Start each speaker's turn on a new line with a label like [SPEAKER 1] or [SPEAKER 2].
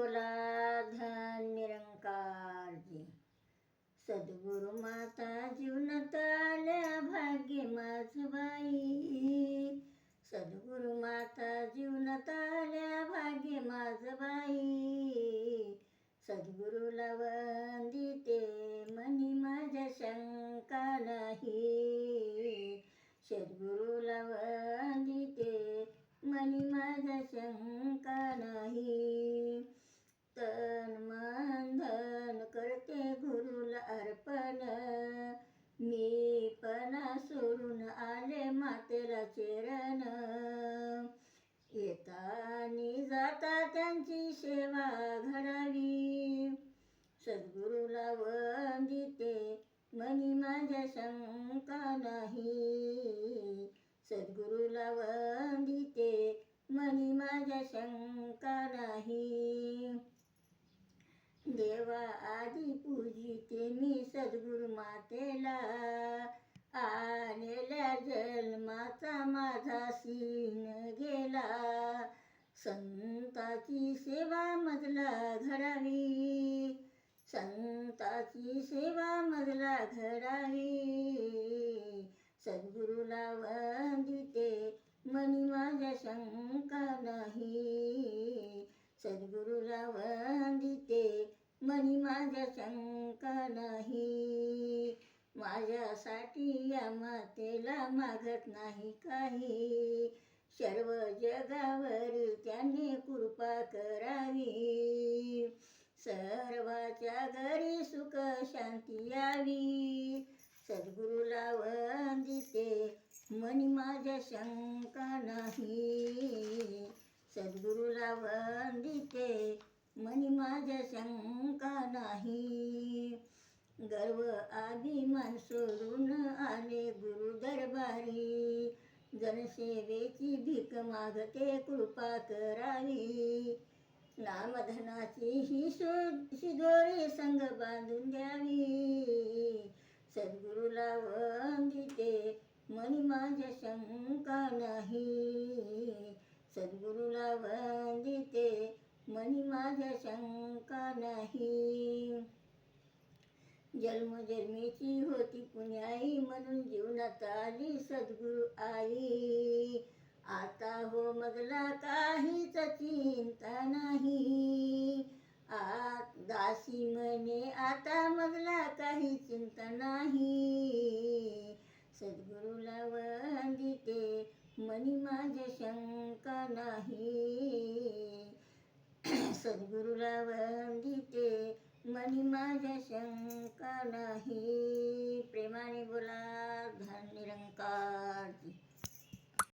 [SPEAKER 1] बोला धन निरंकार जी. सद्गुरु माता जीवनात आल्या भाग्य माझ बाई. सद्गुरु माता जीवनात आल्या भाग्य माझ बाई. सद्गुरूला वंदिते मनी माझ्या शंका नाही. सद्गुरूला वंदिते मनी माझ्या शंका नाही. तन मन धन करते गुरुला अर्पण. मी पणा सोडून आले मातेला चरण. येता आणि जाता त्यांची सेवा घडावी. सद्गुरूला वंदिते मनी माझ्या शंका नाही. सद्गुरूला वंदिते मनी माझ्या शंका नाही. देवा आधी पूजिते मी सद्गुरु मातेला. आलेल्या जन्माचा माझा सीन गेला. संताची सेवा मजला घडावी. संताची सेवा मजला घडावी. सद्गुरूला वंदिते मनी माझ्या शंका नाही. सद्गुरूला वंदिते मनी माझ्या शंका नाही. माझ्यासाठी या मातेला मागत नाही काही. सर्व जगावर त्याने कृपा करावी. सर्वाच्या घरी सुख शांती यावी. सद्गुरूला वंदिते मनी माझ्या शंका नाही. सद्गुरूला वंदिते मनी माझ्या शंका नाही. गर्व अभिमान सोडून आले गुरु दरबारी. जनसेवेची भीक मागते कृपा करावी. नामधनाची ही शिदोरी संग बांधून द्यावी. सद्गुरूला वंदिते मनी माझ्या शंका नाही. सद्गुरूला वंदिते मनी माझ्या शंका नाही. जन्मजन्मीची होती पुण्याई म्हणून जीवनात आली सद्गुरु आई. आता हो मजला काहीच चिंता नाही. दासी म्हणे आता मजला काही चिंता नाही. सद्गुरूला वंदिते मनी माझ्या शंका नाही. सद्गुरूला वंदिते मनी माझ्या शंका नाही.